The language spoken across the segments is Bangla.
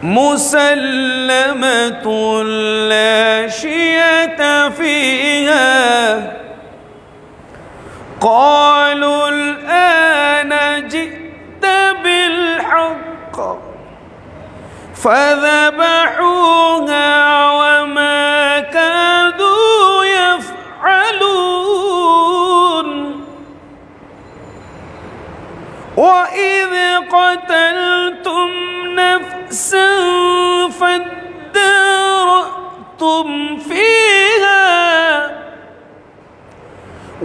مسلمة لا شية فيها قالوا الآن جئت بالحق فذبحوها وما كادوا يفعلون وإذ قتلتم نفسا فادارأتم فيها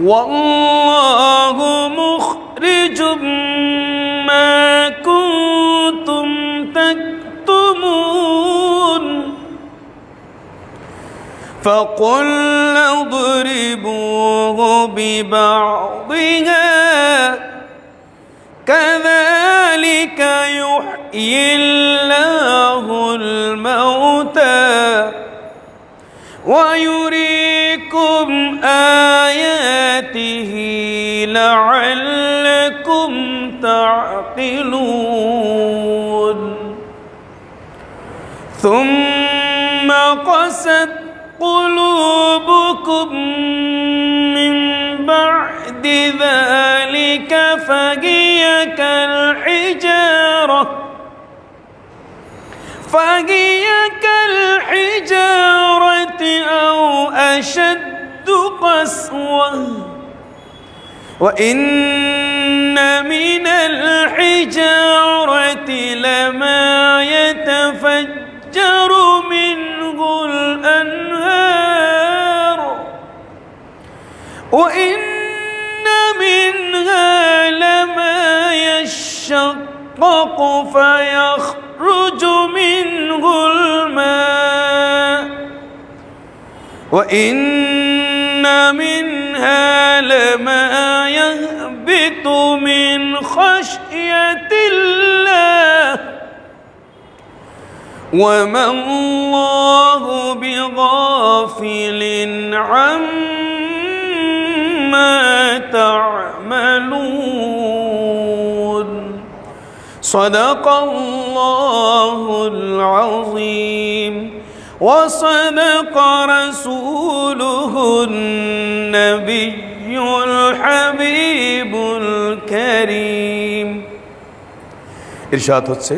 والله مخرج ما كنتم تكتمون فقلنا اضربوه ببعضها كذلك يحيي الله الموتى ويريكم آياته لعلكم تعقلون ثم قست قلوبكم من بعد ذلك فهي كالحجارة أو أشد قسوة وإن من الحجارة لما يتفجر منه الأنهار وإن منها لما يشقق فيخرج منه الماء وإن منها لما يهبط من خشية الله وما الله بغافل عما تعملون صدق الله العظيم وصدق رسوله النبي الحبيب الكريم ইরশাদ হচ্ছে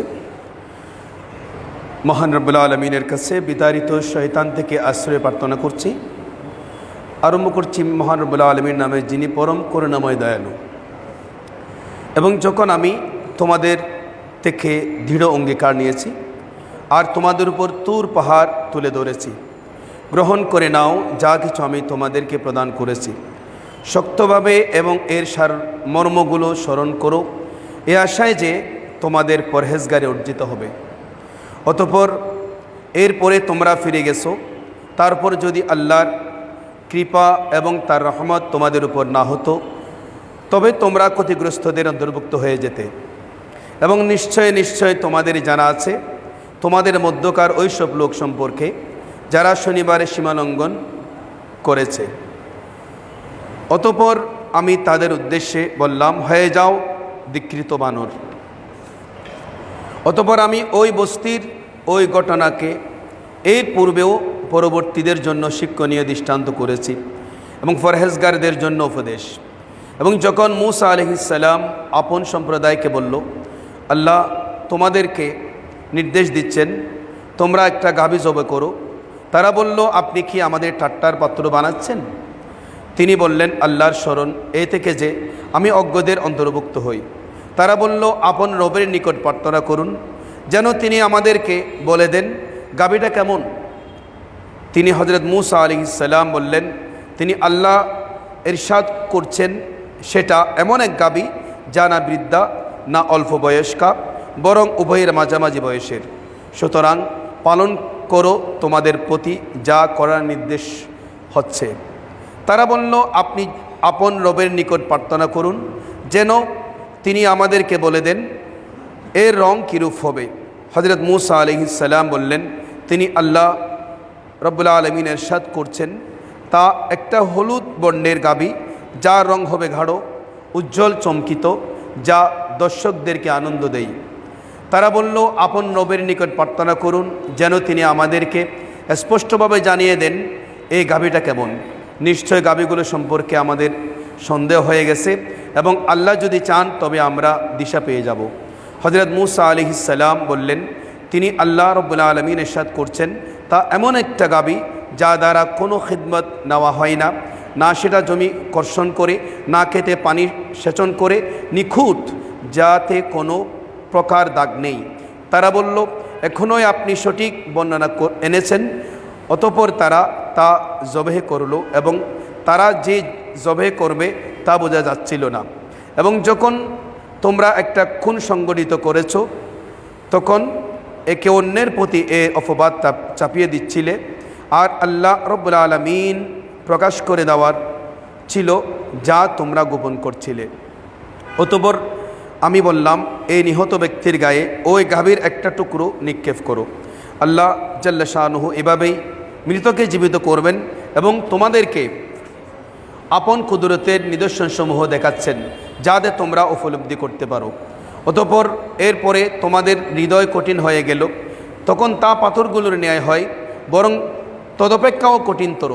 মহান রব্বুল আলামিনের কাছে বিতাড়িত শয়তান থেকে আশ্রয় প্রার্থনা করছি। আরম্ভ করছি মহান রব্বুল আলামিন নামে, যিনি পরম করুণাময় দয়ালু। এবং যখন আমি তোমাদের থেকে দৃঢ় অঙ্গীকার নিয়েছি আর তোমাদের উপর তুর পাহাড় তুলে ধরেছি, গ্রহণ করে নাও যা কিছু আমি তোমাদেরকে প্রদান করেছি শক্তভাবে এবং এর সার মর্মগুলো স্মরণ করো, এ আশায় যে তোমাদের পরহেজগারে অর্জিত হবে। অতঃপর এরপরে তোমরা ফিরে গেছো, তারপর যদি আল্লাহর কৃপা এবং তার রহমত তোমাদের উপর না হতো তবে তোমরা ক্ষতিগ্রস্তদের অন্তর্ভুক্ত হয়ে যেতে। এবং নিশ্চয় নিশ্চয় তোমাদের জানা আছে তোমাদের মধ্যকার ওই সব লোক সম্পর্কে যারা শনিবারে সীমালঙ্ঘন করেছে। অতঃপর আমি তাদের উদ্দেশ্যে বললাম, হয়ে যাও ধিক্কৃত বানর। অতঃপর আমি ওই বস্তির ওই ঘটনাকে এর পূর্বেও পরবর্তীদের জন্য শিক্ষণীয় দৃষ্টান্ত করেছি এবং পরহেজগারদের জন্য উপদেশ। এবং যখন মূসা আলাইহিস সালাম আপন সম্প্রদায়কে বলল, আল্লাহ তোমাদেরকে নির্দেশ দিচ্ছেন তোমরা একটা গাভী জবাই করো, তারা বলল, আপনি কি আমাদের ঠাট্টার পাত্র বানাচ্ছেন? তিনি বললেন, আল্লাহর শরণ এ থেকে যে আমি অজ্ঞদের অন্তর্ভুক্ত হই। তারা বলল, আপন রবের নিকট প্রার্থনা করুন যেন তিনি আমাদেরকে বলে দেন গাভীটা কেমন। তিনি হযরত মূসা আলাইহিস সালাম বললেন, তিনি আল্লাহ ইরশাদ করছেন সেটা এমন এক গাভী যা না বৃদ্ধা না অল্প বয়স্কা, বরং উভয়ের মাঝামাঝি বয়সের। সুতরাং পালন করো তোমাদের প্রতি যা করার নির্দেশ হচ্ছে। তারা বলল, আপনি আপন রবের নিকট প্রার্থনা করুন যেন তিনি আমাদেরকে বলে দেন এর রং কীরূপ হবে। হযরত মূসা আলাইহিস সালাম বললেন, তিনি আল্লাহ রব্বুল আলামিন ইরশাদ করছেন তা একটা হলুদ বর্ণের গাভী যার রং হবে গাঢ় উজ্জ্বল চমকিত, যা দর্শকদেরকে আনন্দ দেয়। তারা বলল, আপন রবের নিকট প্রার্থনা করুন যেন তিনি আমাদেরকে স্পষ্টভাবে জানিয়ে দেন এই গাভীটা কেমন। নিশ্চয় গাভীগুলো সম্পর্কে আমাদের সন্দেহ হয়ে গেছে এবং আল্লাহ যদি চান তবে আমরা দিশা পেয়ে যাব। হযরত মূসা আলাইহিস সালাম বললেন, তিনি আল্লাহ রাব্বুল আলামিন ইরশাদ করছেন, তা এমন একটা গাভী যা দ্বারা কোনো খিদমত নেওয়া হয় না, না সেটা জমি কর্ষণ করে, না খেতে পানি সেচন করে, নিখুঁত, যাতে কোনো প্রকার দাগ নেই। তারা বলল, এখনই আপনি সঠিক বর্ণনা এনেছেন। অতঃপর তারা তা জবেহ করল এবং তারা যে জবেহ করবে তা বোঝা যাচ্ছিল না। এবং যখন তোমরা একটা খুন সংগঠিত করেছ তখন একে অন্যের প্রতি এ অপবাদ চাপিয়ে দিচ্ছিলে, আর আল্লাহ রাব্বুল আলামিন প্রকাশ করে দেওয়ার ছিল যা তোমরা গোপন করছিলে। অতঃপর আমি বললাম, এই নিহত ব্যক্তির গায়ে ওই গাভীর একটা টুকরো নিক্ষেপ করো। আল্লাহ জাল্লা শানুহু এভাবেই মৃতকে জীবিত করবেন এবং তোমাদেরকে আপন কুদরতের নিদর্শনসমূহ দেখাচ্ছেন যাতে তোমরা উপলব্ধি করতে পারো। অতঃপর এরপরে তোমাদের হৃদয় কঠিন হয়ে গেল, তখন তা পাথরগুলোর ন্যায় হয়, বরং তদপেক্ষাও কঠিনতর।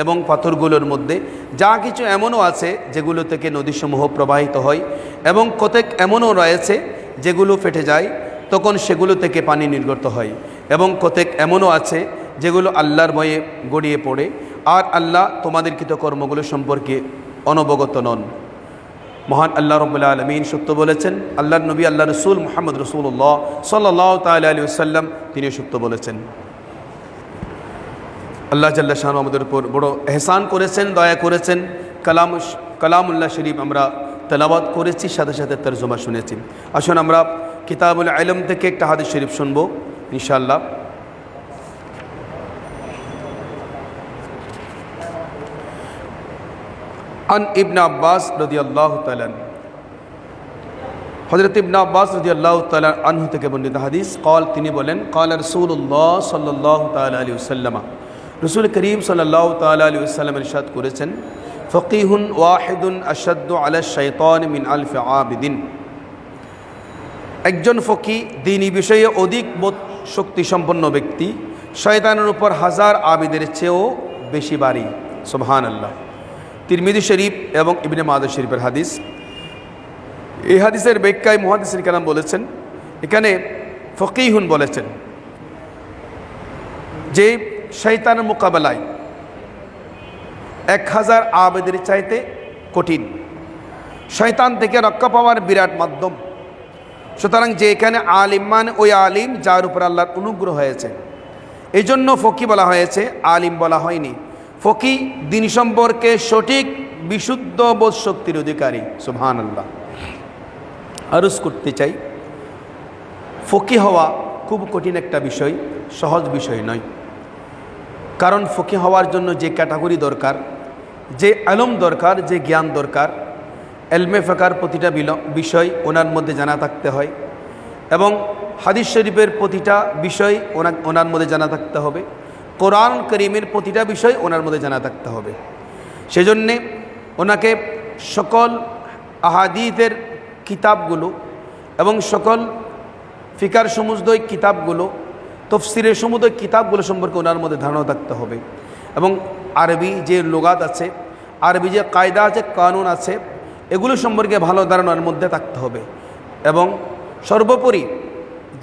এবং পাথরগুলোর মধ্যে যা কিছু এমনও আছে যেগুলো থেকে নদীসমূহ প্রবাহিত হয়, এবং কতক এমনও রয়েছে যেগুলো ফেটে যায়, তখন সেগুলো থেকে পানি নির্গত হয়, এবং কতক এমনও আছে যেগুলো আল্লাহর ভয়ে গড়িয়ে পড়ে, আর আল্লাহ তোমাদের কৃতকর্মগুলো সম্পর্কে অনবগত নন। মহান আল্লাহ রাব্বুল আলামিন সত্য বলেছেন, আল্লাহর নবী আল্লাহ রসুল মুহাম্মদ রাসূলুল্লাহ সাল্লাল্লাহু তাআলা আলাইহি ওয়াসাল্লাম তিনি সত্য বলেছেন। আল্লাহ জাল্লা শানহু আমাদের উপর বড় এহসান করেছেন, দয়া করেছেন। কালামুল্লাহ শরীফ আমরা তেলাওয়াত করেছি, সাথে সাথে তরজমা শুনেছি। আসুন আমরা কিতাবুল ইলম থেকে একটা হাদিস শরীফ শুনবো ইনশাআল্লাহ। আন ইবনে আব্বাস রাদিয়াল্লাহু তাআলা, হযরত ইবনে আব্বাস রাদিয়াল্লাহু তাআলা আনহু থেকে বর্ণিত হাদিস, قال তিনি বলেন, قال রাসূলুল্লাহ সাল্লাল্লাহু তাআলা আলাইহি ওয়াসাল্লাম, রাসূল করিম সাল্লাল্লাহু তাআলা আলাইহি ওয়াসাল্লাম ইরশাদ করেছেন, ফকিহুন ওয়াহিদুন আশাদ্দু আলা শাইতান মিন আলফি আবিদিন। একজন ফকি দ্বীনি বিষয়ে অধিক বোধ শক্তি সম্পন্ন ব্যক্তি শয়তানের উপর হাজার আবিদের চেয়েও বেশি বাড়ি। সুবহানাল্লাহ। তিরমিজি শরীফ এবং ইবনে মাজাহ শরীফের হাদিস। এই হাদিসের ব্যাখ্যায় মুহাদ্দিসিন কেরাম বলেছেন, এখানে ফকিহুন বলেছেন যে শয়তানের মোকাবেলায় 1000 আবেদের চাইতে কঠিন, শয়তান থেকে রক্ষা পাওয়ার বিরাট মাধ্যম। সুতরাং যে এখানে আলিম মানে ওই আলিম যার উপর আল্লাহর অনুগ্রহ হয়েছে, এই জন্য ফকি বলা হয়েছে, আলিম বলা হয়নি। ফকি দিন সম্পর্কে সঠিক বিশুদ্ধ বোধ শক্তির অধিকারী। সুবহানাল্লাহ। আরজ করতে চাই, ফকি হওয়া খুব কঠিন একটা বিষয়, সহজ বিষয় নয়। কারণ ফকি হওয়ার জন্য যে ক্যাটাগরি দরকার, যে ইলম দরকার, যে জ্ঞান দরকার, ইলমে ফিকহের প্রতিটা বিষয় ওনার মধ্যে জানা থাকতে হয়, এবং হাদিস শরীফের প্রতিটা বিষয় ওনার মধ্যে জানা থাকতে হবে, কোরআন করিমের প্রতিটা বিষয় ওনার মধ্যে জানা থাকতে হবে। সেজন্যে ওনাকে সকল আহাদিসের কিতাবগুলো এবং সকল ফিকার সমুদ্র কিতাবগুলো, তফসিরের সমুদ্র কিতাবগুলো সম্পর্কে ওনার মধ্যে ধারণা থাকতে হবে, এবং আরবি যে লুগাত আছে, আরবি যে কায়দা আছে, কানুন আছে, এগুলো সম্পর্কে ভালো ধারণার মধ্যে থাকতে হবে। এবং সর্বোপরি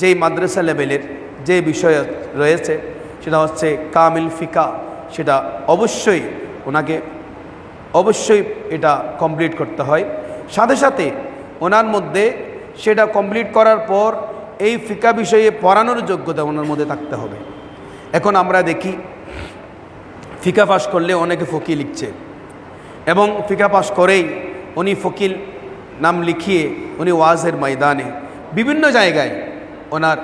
যেই মাদ্রাসা লেভেলের যে বিষয় রয়েছে সেটা হচ্ছে কামিল ফিকা, সেটা অবশ্যই ওনাকে এটা কমপ্লিট করতে হয়। সাথে সাথে ওনার মধ্যে সেটা কমপ্লিট করার পর এই ফিকা বিষয়ে পড়ানোর যোগ্যতা ওনার মধ্যে থাকতে হবে। এখন আমরা দেখি ফিকা পাস করলে অনেকে ফকি লিখছে, এবং ফিকা পাস করেই উনি ফকির নাম লিখিয়ে উনি ওয়াজের ময়দানে বিভিন্ন জায়গায় ওনার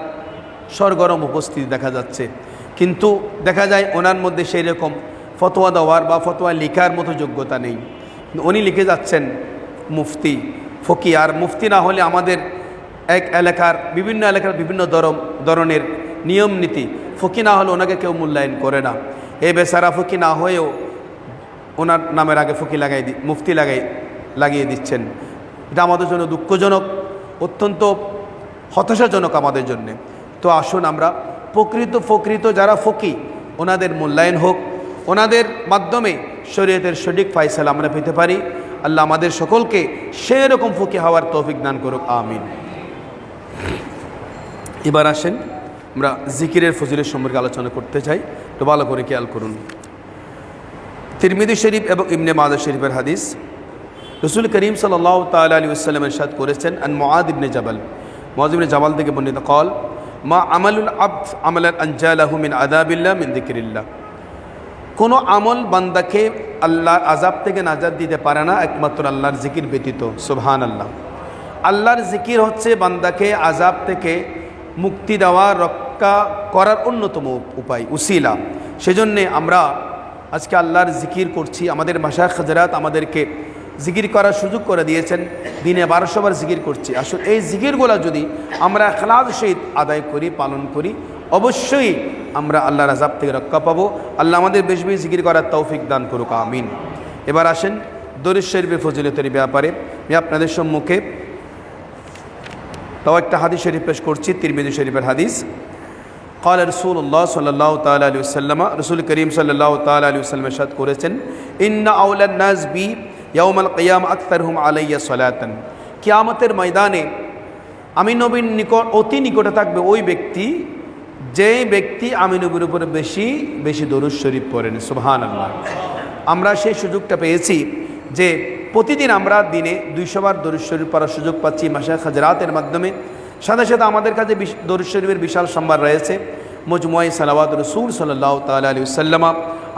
সরগরম উপস্থিতি দেখা যাচ্ছে, কিন্তু দেখা যায় ওনার মধ্যে সেই রকম ফতোয়া দেওয়ার বা ফতোয়া লেখার মতো যোগ্যতা নেই। উনি লিখে যাচ্ছেন মুফতি, ফকি। আর মুফতি না হলে আমাদের বিভিন্ন এলাকার বিভিন্ন ধরনের নিয়ম নীতি, ফকি না হলে ওনাকে কেউ মূল্যায়ন করে না। এই বেচারা ফকি না হয়েও ওনার নামের আগে ফকি মুফতি লাগিয়ে দিচ্ছেন। এটা আমাদের জন্য দুঃখজনক, অত্যন্ত হতাশাজনক আমাদের জন্যে। তো আসুন আমরা প্রকৃত যারা ফকি ওনাদের মূল্যায়ন হোক, ওনাদের মাধ্যমে শরীয়তের সঠিক ফায়সালা আমরা পেতে পারি। আল্লাহ আমাদের সকলকে সেই রকম ফকি হওয়ার তৌফিক দান করুক, আমিন। এবার আসেন আমরা জিকিরের ফজিলত সম্পর্কে আলোচনা করতে চাই, তো ভালো করে খেয়াল করুন। তিরমিজি শরীফ এবং ইবনে মাজাহ শরীফের হাদিস, রসুল করিম সাল্লাল্লাহু তাআলা আলাইহি ওয়াসাল্লাম ইরশাদ করেছেন, আন মুআদ ইবনে জাবাল, মুআদ ইবনে জাবাল থেকে বর্ণিত, قال মা আমালুল আবদ আমালান আনজালাহু মিন আযাবিল্লাহ মিন যিকরিল্লাহ। কোনো আমল বান্দাকে আল্লাহর আযাব থেকে নাজাত দিতে পারে না একমাত্র আল্লাহর জিকির ব্যতীত। সুবহানাল্লাহ। আল্লাহর জিকির হচ্ছে বান্দাকে আযাব থেকে মুক্তি দেওয়া, রক্ষা করার অন্যতম উপায়, উসিলা। সেজন্যে আমরা আজকে আল্লাহর জিকির করছি। আমাদের মাশায়েখ হযরত আমাদেরকে জিকির করার সুযোগ করে দিয়েছেন, দিনে 1200 বার জিকির করছি। আসলে এই জিকিরগুলো যদি আমরা ইখলাসের সহিত আদায় করি, পালন করি, অবশ্যই আমরা আল্লাহর আযাব থেকে রক্ষা পাবো। আল্লাহ আমাদের বেশি বেশি জিকির করার তৌফিক দান করুক, আমিন। এবার আসেন দরুদ শরীফের ফজিলতের ব্যাপারে আমি আপনাদের সম্মুখে তাও একটা হাদিস শরীফ পেশ করছি, তিরমিজি শরীফের হাদিস। قال رسول الله صلى الله تعالى عليه وسلم, রসুল করিম সাল্লাল্লাহু তাআলা আলাইহি ওয়াসাল্লাম ইরশাদ করেছেন, ইন্না আওলান নাস বি ইয়াউমাল কিয়ামা আকতারহুম আলাইয়া সালাতান। কিয়ামতের ময়দানে আমি নবীর নিকট অতি নিকটে থাকবে ওই ব্যক্তি, যে ব্যক্তি আমি নবীর উপরে বেশি বেশি দরুদ শরীফ পড়েন। সুবহানাল্লাহ। আমরা সেই সুযোগটা পেয়েছি যে প্রতিদিন আমরা দিনে 200 বার দরুদ শরীফ পড়ার সুযোগ পাচ্ছি মাশায়েখ হযরতের মাধ্যমে। সাথে সাথে আমাদের কাছে দরুদ শরীফের বিশাল সম্ভার রয়েছে, মজমুআয়ে সালাওয়াত রাসূল সাল্লাল্লাহু তাআলা আলাইহি ওয়াসাল্লাম।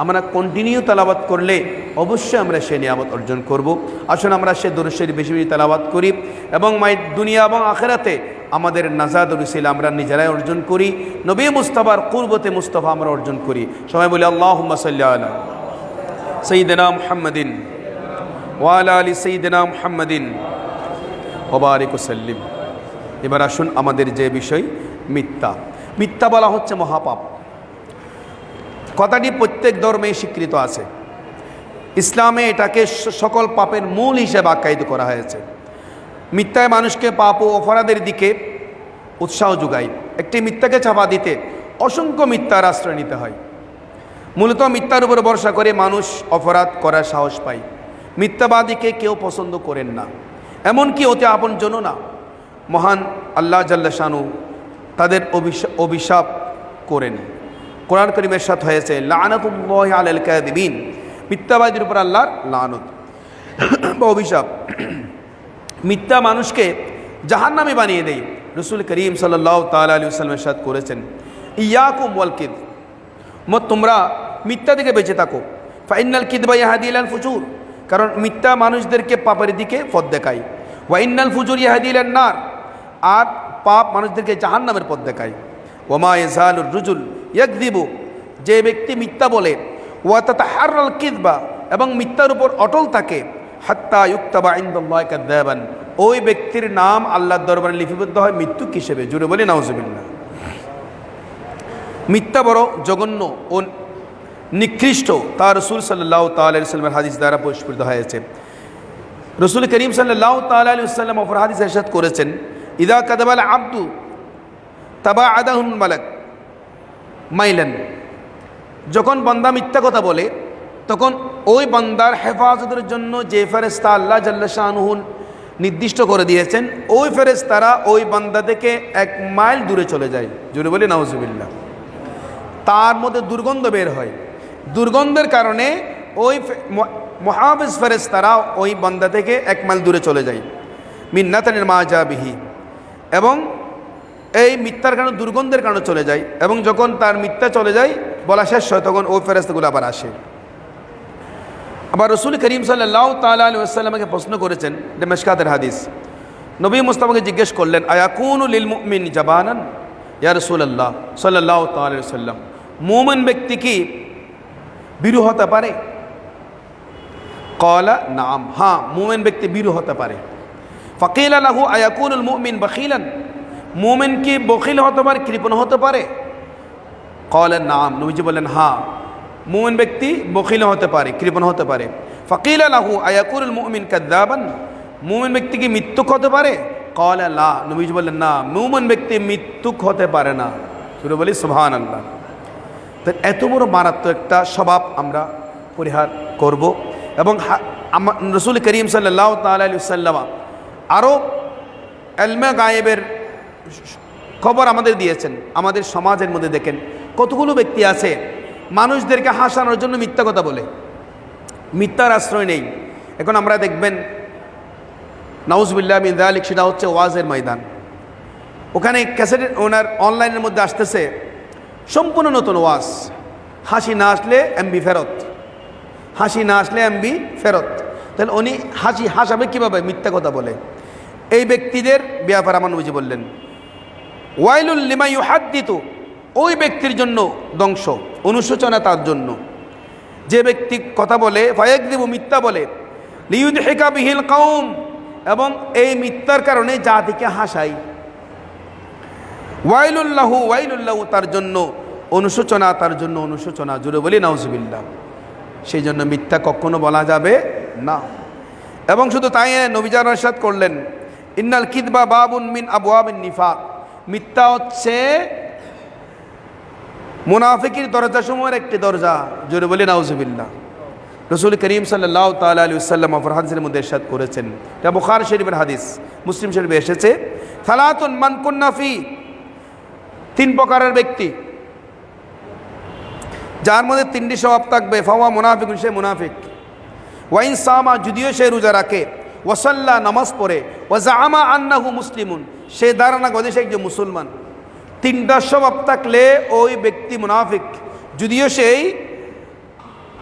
আমরা কন্টিনিউ তেলাওয়াত করলে অবশ্যই আমরা সেই নিয়ামত অর্জন করব। আসুন আমরা সেই দরুদ শরীফ বেশি বেশি তেলাওয়াত করি এবং দুনিয়া এবং আখিরাতে আমাদের নাজাত উসিলা আমরা নিজেরাই অর্জন করি, নবী মুস্তাফার কুরবতে মুস্তাফা আমরা অর্জন করি। সবাই বলি আল্লাহুম্মা সাল্লি আলা সাইয়্যিদিনা মুহাম্মাদিন ওয়া আলা আলি সাইয়্যিদিনা মুহাম্মাদিন ওয়া বারিক ওয়া সাল্লিম। এবার আসুন আমাদের যে বিষয় মিথ্যা বলা হচ্ছে মহাপাপ। কথাটি প্রত্যেক ধর্মেই স্বীকৃত আছে। ইসলামে এটাকে সকল পাপের মূল হিসেবে আখ্যায়িত করা হয়েছে। মিথ্যায় মানুষকে পাপ ও অপরাধের দিকে উৎসাহ যোগায়। একটি মিথ্যাকে চাপা দিতে অসংখ্য মিথ্যার আশ্রয় নিতে হয়। মূলত মিথ্যার উপর ভরসা করে মানুষ অপরাধ করার সাহস পায়। মিথ্যাবাদীকে কেউ পছন্দ করেন না, এমনকি অতি আপনজনও না। মহান আল্লাহ জাল্লা শানু তাদের অভিশাপ করেন। কোরআন কারীমে ইরশাদ হয়েছে, লানাতুল্লাহি আলাল কাযিবিন, মিথ্যাবাদীর উপর আল্লাহর লানত বা অভিশাপ। মিথ্যা মানুষকে জাহান্নামী বানিয়ে দেয়। রাসূল করিম সাল্লাল্লাহু তাআলা আলাইহি ওয়াসাল্লাম ইরশাদ করেছেন, ইয়াকুম ওয়াল কিযব, তোমরা মিথ্যা থেকে বেঁচে থাকো। ফাইনাল কিযবা ইয়াহদি ইলাল ফুজুর, কারণ মিথ্যা মানুষদেরকে পাপের দিকে পথ দেখায়। ওয়া ইন্নাল ফুজুর ইয়াহদি ইলান নার, আর পাপ মানুষদেরকে জাহান্নামের পথ দেখায়। ওমা ইয়াজালুর রুজুল ইয়াকযিবু, যে ব্যক্তি মিথ্যা বলে, ওয়া তাতাহাররাল কিযবা, এবং মিথ্যার উপর অটল থাকে, হাত্তা ইউক্তাবা ইনদাল্লাহি কাযযাবান, ওই ব্যক্তির নাম আল্লাহর দরবারে লিপিবদ্ধ হয় মৃত্যুক হিসেবে। জুড়ে বলি নাউজুবিল্লাহ। মিথ্যা বড় জঘন্য ও নিকৃষ্ট তা রাসূল সাল্লাল্লাহু তাআলা আলাইহি ওয়াসাল্লামের হাদিস দ্বারা পরিস্ফুট হয়েছে। রাসূল করিম সাল্লাল্লাহু তাআলা আলাইহি ওয়াসাল্লাম অপর হাদিসে ইরশাদ করেছেন, ইযা কাযাবাল আবদু তাবাআদাহুল মালাক মাইলান, যখন বান্দা মিথ্যা কথা বলে তখন ওই বান্দার হেফাজতের জন্য যে ফেরেশতা আল্লাহ জাল্লা শানুহু নির্দিষ্ট করে দিয়েছেন, ওই ফেরেশতারা ওই বান্দা থেকে 1 মাইল দূরে চলে যায়। জুড়ে বলি নাউজুবিল্লাহ। তার মধ্যে দুর্গন্ধ বের হয়, দুর্গন্ধের কারণে ওই মুহাফিজ ফেরেশতারা ওই বান্দা থেকে 1 মাইল দূরে চলে যায়। মিন্নাতানিল মাজাবিহি, এবং এই মিথ্যার কারণে দুর্গন্ধের কারণে চলে যায়, এবং যখন তার মিথ্যা চলে যায় বলা শেষ হয় তখন ওই ফেরেশতাগুলো আবার আসে। আবার রাসূল করিম সাল্লাল্লাহু তাআলা আলাইহি ওয়াসাল্লামকে প্রশ্ন করেছেন, এটা মিশকাতের হাদিস। নবী মুস্তাফাকে জিজ্ঞেস করলেন, আয়াকুনু লিল মুমিন জাবানান ইয়া রাসূলুল্লাহ সাল্লাল্লাহু তাআলা আলাইহি ওয়াসাল্লাম, মুমিন ব্যক্তি কি ভীরু হতে পারে? ক্বালা নাম, হ্যাঁ মুমিন ব্যক্তি ভীরু হতে পারে। ফাকিলা লাহু আয়াকুনুল মুমিন বখিলান, মুমিন কি বখিল হতে পারে, কৃপণ হতে পারে? ক্বালা নাম, নবীজি বললেন হ্যাঁ মুমিন ব্যক্তি বখিল হতে পারে, কৃপণ হতে পারে। ফাকিলা লাহু আয়াকুনুল মুমিন কাযযাবান, মুমিন ব্যক্তি কি মিথ্যুক হতে পারে? ক্বালা লা, নবীজি বললেন না, মুমিন ব্যক্তি মৃত্যুক হতে পারে না। শুরু বলি সুবহানাল্লাহ। তো এত বড় মারাত্মক একটা স্বভাব আমরা পরিহার করব। এবং রাসূল করিম সাল্লাল্লাহু তাআলা আলাইহি ওয়াসাল্লাম আরও ইলমে গায়েবের খবর আমাদের দিয়েছেন। আমাদের সমাজের মধ্যে দেখেন কতগুলো ব্যক্তি আছে মানুষদেরকে হাসানোর জন্য মিথ্যা কথা বলে, মিথ্যার আশ্রয় নেই। এখন আমরা দেখবেন নাউজুবিল্লাহ মিন যালিক, সেটা হচ্ছে ওয়াজের ময়দান। ওখানে ক্যাসেটের ওনার অনলাইনের মধ্যে আসতেছে সম্পূর্ণ নতুন ওয়াজ, হাসি না আসলে এমবি ফেরত, হাসি না আসলে এমবি ফেরত। তাহলে উনি হাসাবে কীভাবে? মিথ্যা কথা বলে। এই ব্যক্তিদের ব্যাপারে আমার নবীজি বললেন ওয়াইলুল লিমা ইউহাদ্দিতু, ওই ব্যক্তির জন্য ধ্বংস, অনুশোচনা তার জন্য যে ব্যক্তি কথা বলে, ফায়াকযিবু, মিথ্যা বলে, লিইউদহিকা বিহিল কওম, এবং এই মিথ্যার কারণে জাতিকে হাসায়। ওয়াইলুল্লাহু, ওয়াইলুল্লাহু, তার জন্য অনুশোচনা, তার জন্য অনুশোচনা। জুড়ে বলি নাউজুবিল্লাহ। সেই জন্য মিথ্যা কখনো বলা যাবে না। এবং শুধু তাই নবী জান ইরশাদ করলেন ইন্নাল কিযবা বাবুন মিন আবওয়াবিন নিফাক, মিথ্যা হচ্ছে মুনাফিকের দরজাসমূহের একটি দরজা। জোরে বলি নাউজুবিল্লাহ। রাসূল করিম সাল্লাল্লাহু তাআলা আলাইহি ওয়াসাল্লাম হাদিসের মধ্যে ইরশাদ করেছেন, এটা বুখারী শরীফের হাদিস, মুসলিম শরীফে এসেছে, সালাতুন মান কুন্না ফি, তিন প্রকারের ব্যক্তি যার মধ্যে তিনটি স্বভাব থাকবে, ফাওয়া মুনাফিকুন, সে মুনাফিক। ওয়াইন সামা, যদিও সে রোজা রাখে, ওয়াসাল্লা, নামাজ পড়ে, ওয়াজাআমা আন্নাহু মুসলিমুন, সে ধারণা করে সে একজন মুসলমান। তিনটা স্বভাব থাকলে ওই ব্যক্তি মুনাফিক। যদিও সেই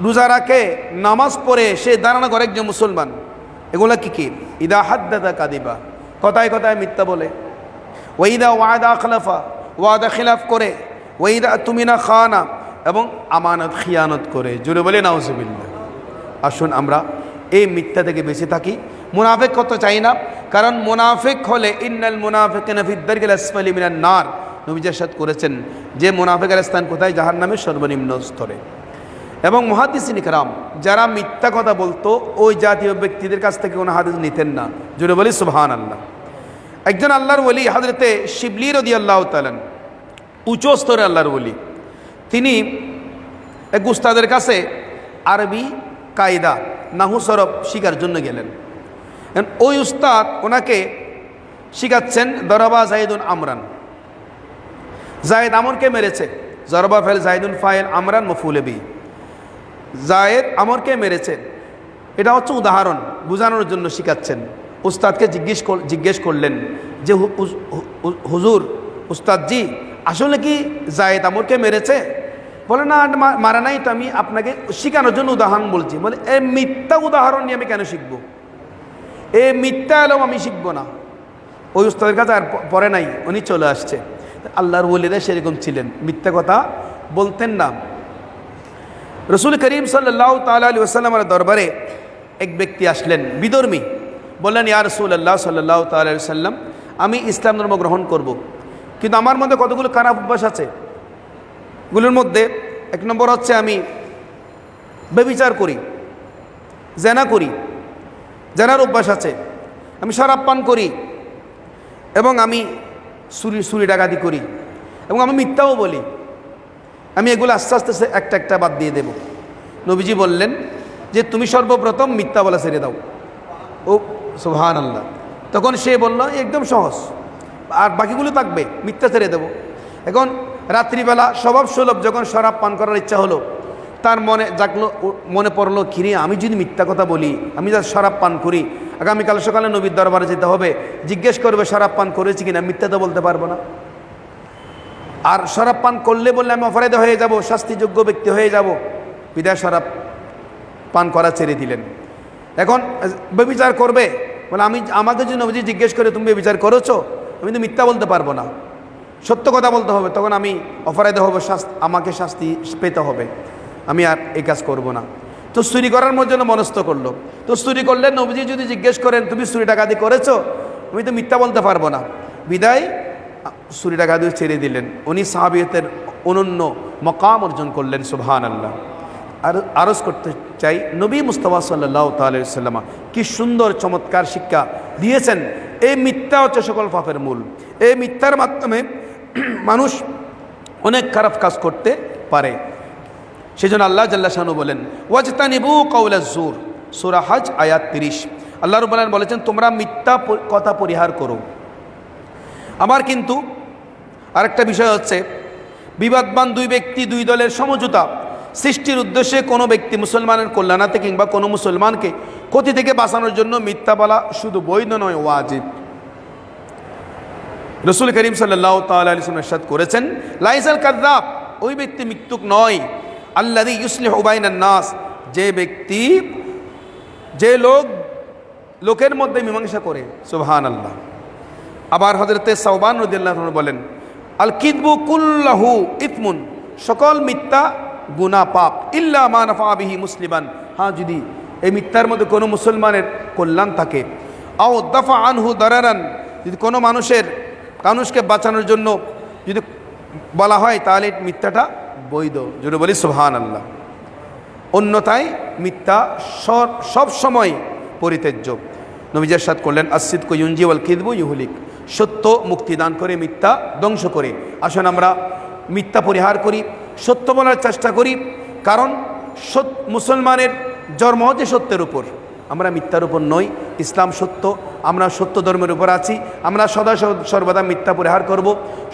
রোজা রাখে, নামাজ পড়ে, সে ধারণা করে একজন মুসলমান। এগুলা কি কি? ইদা হাদ্দাতা কাদিবা, কথায় কথায় মিথ্যা বলে। ওয়াইদা ওয়াদা খলাফা, ওয়াদা খিলাফ করে। ওয়াইদা তুমিনা খানা, এবং আমানত খিয়ানত করে। জুড়ে বলে নাউজুবিল্লাহ। আসুন আমরা এই মিথ্যা থেকে বেঁচে থাকি, মুনাফিক হতে চাই না। কারণ মুনাফিক হলে ইন্নাল মুনাফিকিনা ফিদ দারকিল আসফালি মিনান নার, নবী ইরশাদ করেছেন যে মুনাফিকের স্থান কোথায়? জাহান্নামের সর্বনিম্ন স্তরে। এবং মুহাদ্দিসিন কিরাম যারা মিথ্যা কথা বলতো ওই জাতীয় ব্যক্তিদের কাছ থেকে কোনো হাদিস নিতেন না। জুড়ে বলি সুবহানাল্লাহ। একজন আল্লাহর ওলি হযরতে শিবলি রাদিয়াল্লাহু তাআলা, উচ্চ স্তরে আল্লাহর ওলি, তিনি এক উস্তাদের কাছে আরবি কায়দা নাহু সরফ শিখার জন্য গেলেন। ওই উস্তাদ ওনাকে শিখাচ্ছেন দরবা জাইদুন আমরান, জায়েদ আমরকে মেরেছে, জরবা ফেল জাইদুন ফাইল আমরান মফুলে বি, জায়েদ আমরকে মেরেছে। এটা হচ্ছে উদাহরণ বোঝানোর জন্য শিখাচ্ছেন। উস্তাদকে জিজ্ঞেস করলেন যে হুজুর, উস্তাদজি, আসলে কি জায়েদ আমরকে মেরেছে? বলে না, মারা নাই, তো আমি আপনাকে শেখানোর জন্য উদাহরণ বলছি। বলে এই মিথ্যা উদাহরণ নিয়ে আমি কেন শিখবো? এই মিথ্যা এলেও আমি শিখবো না। ওই উস্তাদের কাছে আর পরে নাই, উনি চলে আসছে। আল্লাহর ওলিরা সেরকম ছিলেন, মিথ্যা কথা বলতেন না। রাসূল করিম সাল্লাল্লাহু তাআলা আলাইহি ওয়াসাল্লামের দরবারে এক ব্যক্তি আসলেন, বিধর্মী। বললেন, ইয়া রাসূলুল্লাহ সাল্লাল্লাহু তাআলা আলাইহি ওয়াসাল্লাম, আমি ইসলাম ধর্ম গ্রহণ করব, কিন্তু আমার মধ্যে কতগুলো খারাপ অভ্যাস আছে। গুলোর মধ্যে এক নম্বর হচ্ছে আমি ব্যভিচার করি, জেনা করি, জেনার অভ্যাস আছে, আমি শরাব পান করি, এবং আমি চুরি ডাকাতি করি, এবং আমি মিথ্যাও বলি। আমি এগুলো আস্তে আস্তে একটা একটা বাদ দিয়ে দেব। নবীজি বললেন যে তুমি সর্বপ্রথম মিথ্যা বলা ছেড়ে দাও। ও সুবহানাল্লাহ। তখন সে বলল একদম সহজ, আর বাকিগুলো থাকবে, মিথ্যা ছেড়ে দেব। এখন রাত্রিবেলা স্বভাব সুলভ যখন শরাব পান করার ইচ্ছা হলো, তার মনে পড়লো কিরে, আমি যদি মিথ্যা কথা বলি, আমি যা শরাব পান করি, আগামীকাল সকালে নবীর দরবারে যেতে হবে, জিজ্ঞেস করবে শরাব পান করেছি কিনা, মিথ্যা তো বলতে পারবো না। আর শরাব পান করলে বললে আমি অপরাধী হয়ে যাব, শাস্তিযোগ্য ব্যক্তি হয়ে যাব, বিদায় শরাব পান করা ছেড়ে দিলেন। এখন ব্যভিচার করবে, বলে আমাকে যদি নবীজি জিজ্ঞেস করে তুমি ব্যভিচার করেছো, আমি তো মিথ্যা বলতে পারবো না, সত্য কথা বলতে হবে, তখন আমি অপরাধী হব, আমাকে শাস্তি পেতে হবে, আমি আর এই কাজ করব না। তো চুরি করার জন্য মনস্থ করলো। তো চুরি করলে নবীজি যদি জিজ্ঞেস করেন তুমি চুরি ডাকাতি করেছো, আমি তো মিথ্যা বলতে পারবো না, বিদায় চুরি ডাকাতি ছেড়ে দিলেন। উনি সাহাবিয়তের অনন্য মকাম অর্জন করলেন। সুবহানাল্লাহ। আর আরজ করতে চাই, নবী মুস্তাফা সাল্লাল্লাহু তাআলা আলাইহি ওয়াসাল্লাম কি সুন্দর চমৎকার শিক্ষা দিয়েছেন এই মিথ্যা হচ্ছে সকল পাপের মূল। এই মিথ্যার মাধ্যমে মানুষ অনেক খারাপ কাজ করতে পারে। সেজন্য আল্লাহ জাল্লা শানু বলেন ওয়াজতানিবু কাওলাজ জুর, সূরা হজ আয়াত 30। আল্লাহ রাব্বুল আলামিন বলেছেন তোমরা মিথ্যা কথা পরিহার করো। আমার কিন্তু আরেকটা বিষয় হচ্ছে বিবাদবান দুই ব্যক্তি দুই দলের সমঝোতা সৃষ্টির উদ্দেশ্যে কোনো ব্যক্তি মুসলমানের কল্যাণার্থে কিংবা কোনো মুসলমানকে ক্ষতি থেকে বাঁচানোর জন্য মিথ্যা বলা শুধু বৈধ নয়, ওয়াজিব। রাসূল করিম সাল্লাল্লাহু তাআলা আলাইহি ওয়াসাল্লাম ইরশাদ করেছেন লাইসাল কাযযাব, ওই ব্যক্তি মিথ্যুক নয়, আল্লাযী ইউসলিহু বাইনান নাস, যে ব্যক্তি যে লোকের মধ্যে মীমাংসা করে। সুবহানাল্লাহ। আবার হযরতে সাওবান রাদিয়াল্লাহু আনহু বলেন আল কিযবু কুল্লাহু ইথমুন, সকল মিথ্যা গুনাহ পাপ, ইল্লা মা নাফা বিহি মুসলিমান, হ্যাঁ যদি এই মিথ্যার মধ্যে কোনো মুসলমানের কল্যাণ থাকে, আও দাফা আনহু দারারান, যদি কোনো মানুষকে বাঁচানোর জন্য যদি বলা হয় তাহলে মিথ্যাটা বৈধ। যদি বলি সুবহানাল্লাহ। অন্যথায় মিথ্যা সব সময় পরিত্যাজ্য। নবীজি ইরশাদ করলেন আসসিদকু ইউনজি ওয়াল কিযবু ইউহলিক, সত্য মুক্তি দান করে, মিথ্যা ধ্বংস করে। আসুন আমরা মিথ্যা পরিহার করি, সত্য বলার চেষ্টা করি, কারণ মুসলমানের জন্ম হচ্ছে সত্যের উপর, আমরা মিথ্যার উপর নই। ইসলাম সত্য, আমরা সত্য ধর্মের উপর আছি। আমরা সদা সর্বদা মিথ্যা পরিহার করব,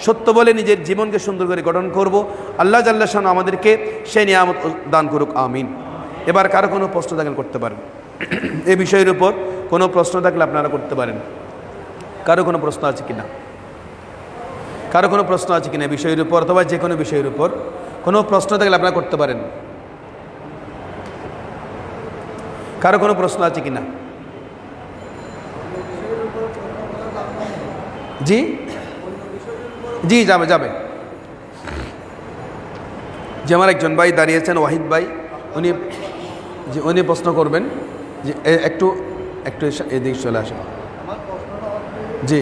সত্য বলে নিজের জীবনকে সুন্দর করে গঠন করব। আল্লাহ জাল্লা শান আমাদেরকে সেই নিয়ামত দান করুক, আমিন। এবার কারো কোনো প্রশ্ন দাখিল করতে পারেন এই বিষয়ের উপর, কোনো প্রশ্ন থাকলে আপনারা করতে পারেন। কারো কোনো প্রশ্ন আছে কিনা? কারো কোনো প্রশ্ন আছে কিনা বিষয়ের উপর, অথবা যে কোনো বিষয়ের উপর কোনো প্রশ্ন থাকলে আপনারা করতে পারেন। কারো কোনো প্রশ্ন আছে কিনা? জি জি, যাবে যাবে। যে আমার একজন ভাই দাঁড়িয়েছেন, ওয়াহিদ ভাই, উনি প্রশ্ন করবেন। যে একটু এদিকে চলে আসেন। জি,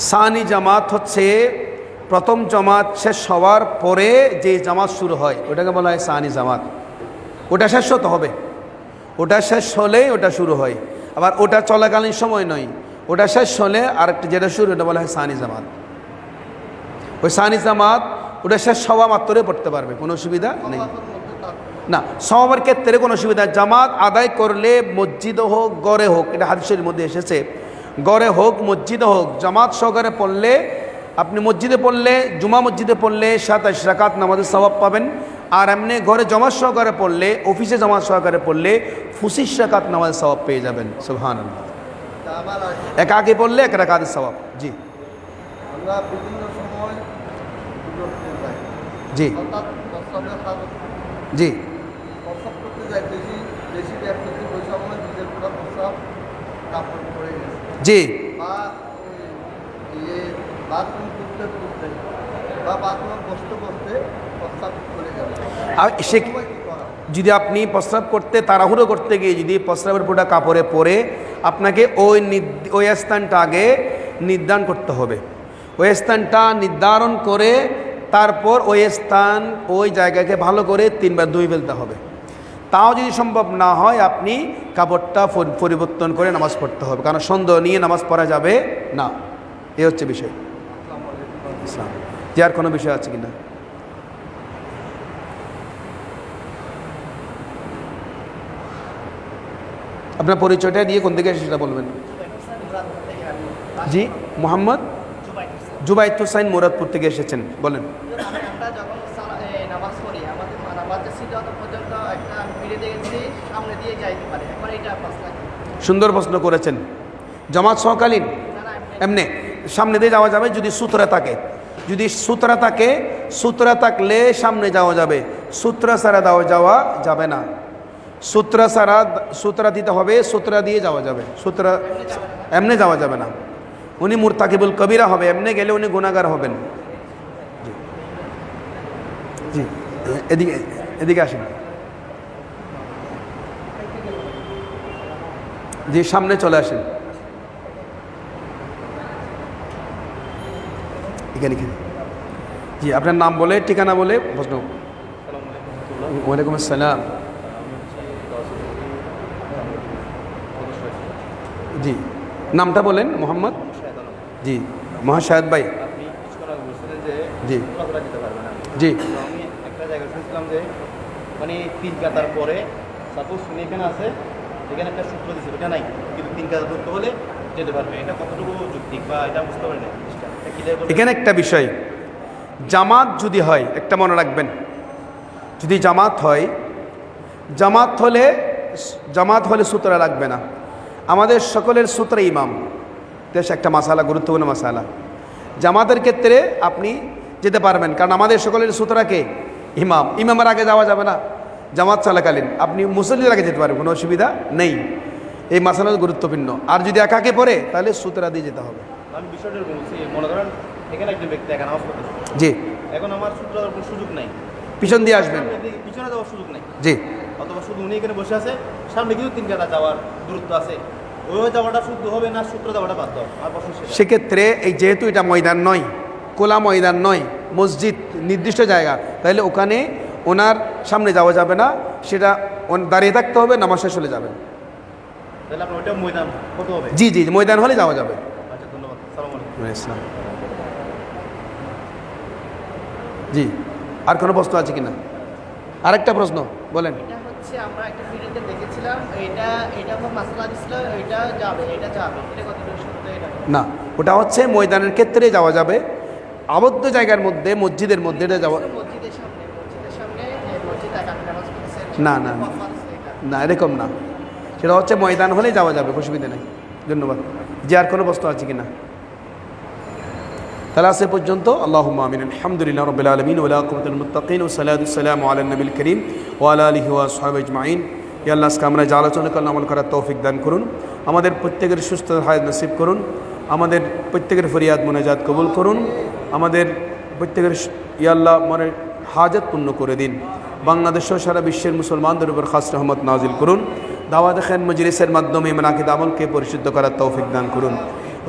সানি জামাত হচ্ছে প্রথম জামাত শেষ হওয়ার পরে যে জামাত শুরু হয় ওটাকে বলা হয় সানি জামাত। ওটা শেষ হতে হবে, ওটা শেষ হলেই ওটা শুরু হয়। আবার ওটা চলাকালীন সময় নয়, ওটা শেষ হলে আরেকটা যেটা শুরু, ওটা বলা হয় সানি জামাত। ওই সানি জামাত ওটা শেষ হওয়া মাত্রই পড়তে পারবে, কোনো অসুবিধা নেই। না, সবার ক্ষেত্রে কোনো অসুবিধা। জামাত আদায় করলে মসজিদে হোক গড়ে হোক, এটা হাদিসের মধ্যে এসেছে, গড়ে হোক মসজিদে হোক, জামাত সহকারে পড়লে, আপনি মসজিদে পড়লে, জুমা মসজিদে পড়লে 27 রাকাত নামাজের সওয়াব পাবেন। আর এমনি ঘরে জামাত সহকারে পড়লে, অফিসে জামাত সহকারে পড়লে 25 রাকাত নামাজের সওয়াব পেয়ে যাবেন। সুবহানাল্লাহ। একাকি পড়লে 1 রাকাতের সওয়াব। জি আমরা বিভিন্ন সময় জি জি প্রস্রাব করতে যাই, বেশি ব্যক্তি ওই সময় নিজের পুরো প্রস্রাব কাপড় পরে গেছে, জি, বা বাথরুম করতে বা বাথরুমে বসতে প্রস্রাব করে গেল। আর সে যদি আপনি প্রস্রাব করতে তাড়াহুড়ো করতে গিয়ে যদি প্রস্রাবের ফোঁটা কাপড়ে পরে, আপনাকে ওই স্থানটা আগে নির্ধারণ করতে হবে। ওই স্থানটা নির্ধারণ করে তারপর ওই জায়গাকে ভালো করে 3 বার ধুয়ে ফেলতে হবে। তাও যদি সম্ভব না হয়, আপনি কাপড়টা পরিবর্তন করে নামাজ পড়তে হবে, কারণ সন্দেহ নিয়ে নামাজ পড়া যাবে না। এ হচ্ছে বিষয়। ইসলাম যে আর কোনো বিষয় আছে কিনা? আপনার পরিচয়টা দিয়ে কোন দিকে সেটা বলবেন। জি, মোহাম্মদ জুবাইদ হুসাইন মুরাদপুর থেকে এসেছেন, বলেন। আমরা যখন নামাজ পড়ি, আমাদের নামাজের সিদ্ধান্ত পর্যন্ত একটা ফিরে দেখেছি সামনে দিয়ে যাইতে পারে, এখন এটা প্রশ্ন। সুন্দর প্রশ্ন করেছেন। জামাত সহকালীন এমনি সামনে দিয়ে যাওয়া যাবে যদি সুতরা থাকে। যদি সুতরা থাকলে সামনে যাওয়া যাবে, সুতরা ছাড়া যাওয়া যাবে না। সুতরা দিতে হবে, সুতরা দিয়ে যাওয়া যাবে, সুতরা এমনি যাওয়া যাবে না। উনি মুরতাকিবুল কবিরা হবে, এমনি গেলে উনি গুনাহগার হবেন। জি, এদিকে আসেন। জি, সামনে চলে আসেন। এখানে জি, আপনার নাম বলে ঠিকানা বলে প্রশ্ন। ওয়ালাইকুম আসসালাম। জি, নামটা বলেন। মোহাম্মদ। জি, মহাশাহেদ ভাই। আপনি কিছুক্ষণ আগে বলছিলেন যে জি চলাফেরা দিতে পারবে না। জি তো আমি একটা জায়গায় শুনছিলাম যে মানে 3 কাতার পরে সাপোজ এখানে আছে, এখানে একটা সূত্র দিচ্ছে, এটা নাই, কিন্তু 3 কাতার দূরত্ব হলে যেতে পারবে। এটা কতটুকু যৌক্তিক বা এটা বুঝতে পারি না জিনিসটা, এটা ক্লিয়ার করতে। এখানে একটা বিষয়, জামাত যদি হয়, একটা মনে রাখবেন, যদি জামাত হয়, জামাত হলে সূত্রা লাগবে না। আমাদের সকলের সূত্রে ইমাম, দেশ একটা মাসালা, গুরুত্বপূর্ণ মাসালা। জামাতের ক্ষেত্রে আপনি যেতে পারবেন, কারণ আমাদের সকলের সূত্রাকে ইমাম, ইমামের আগে যাওয়া যাবে না। জামাত চলাকালীন আপনি মুসল্লির আগে যেতে পারবেন, কোনো অসুবিধা নেই। এই মাসালা গুরুত্বপূর্ণ। আর যদি একাকে পড়ে তাহলে সূত্রা দিয়ে যেতে হবে। আমি বিষয়টা বলছি, মনে করেন এখানে একজন ব্যক্তি একা নামাজ পড়তেছে, জি, এখন আমার সূত্র দেওয়ার কোনো সুযোগ নাই, পিছন দিয়ে আসবেন। পিছনে যাওয়ার সুযোগ নাই, জি, অথবা শুধু উনি এখানে বসে আছে, সামনে কিন্তু 3 কাতা যাওয়ার দূরত্ব আছে, ওইভাবে যাওয়াটা শুদ্ধ হবে না সূত্র যাওয়াটা বাধ্য হবে? আমার প্রশ্ন সেটা। সেক্ষেত্রে এই যেহেতু এটা ময়দান নয়, খোলা ময়দান নয়, মসজিদ নির্দিষ্ট জায়গা, তাহলে ওখানে ওনার সামনে যাওয়া যাবে না, সেটা দাঁড়িয়ে থাকতে হবে, নামাজ শেষ হলে যাবেন। তাহলে আপনার ওইটা ময়দান কত হবে? জি জি, ময়দান হলে যাওয়া যাবে। আচ্ছা, ধন্যবাদ। সালাম আলাইকুম। ইসলাম। জি, আর কোনো প্রশ্ন আছে কিনা? আরেকটা প্রশ্ন বলেন। এটা হচ্ছে আমরা একটা ভিডিওতে দেখেছিলাম, এটা মাসলা দিছিল, এটা যাবে, এটা কতটুকু সত্য এটা? না, ওটা হচ্ছে ময়দানের ক্ষেত্রে যাওয়া যাবে, আবদ্ধ জায়গার মধ্যে, মসজিদের মধ্যে এটা যাওয়া মসজিদের সামনে মসজিদ একা নামাজ পড়তেছে। না না না, না এরকম না, সেটা হচ্ছে ময়দান হলে যাওয়া যাবে, অসুবিধা নেই। ধন্যবাদ। যে আর কোনো প্রশ্ন আছে কিনা? তাহলে আজ এ পর্যন্ত। আল্লাহুম্মা আমিন। আলহামদুলিল্লাহ রাব্বিল আলামিন ওয়া লা কুওয়াতাল মুত্তাকিন ওয়া সালাতু সালামু আলা নবিল করিম ওয়া আলা আলিহি ওয়া আসহাবিহি আজমাইন। ইয়া আল্লাহ, আজকে আমরা যা আলোচনা করলাম আমল করার তৌফিক দান করুন, আমাদের প্রত্যেকের সুস্থ হায়াত নসিব করুন, আমাদের প্রত্যেকের ফরিয়াদ মোনাজাত কবুল করুন, আমাদের প্রত্যেকের ইয়া আল্লাহ মনের হাজত পূর্ণ করে দিন। বাংলাদেশ ও সারা বিশ্বের মুসলমানদের উপর খাস রহমত নাজিল করুন। দাওয়াত খান মজলিসের মাধ্যমে মানাকিদ আমলকে পরিশুদ্ধ করার তৌফিক দান করুন।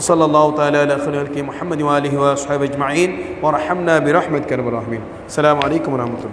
সাল্লাল্লাহু তাআলা আলা খালিকি মুহাম্মদ ওয়া আলিহি ওয়া আসহাবিহি আজমাইন ওয়া রাহমনা বিরহমাতিকা ইয়া আরহামার রাহিমিন। আসসালামু আলাইকুম ওয়া রাহমাতুল্লাহ।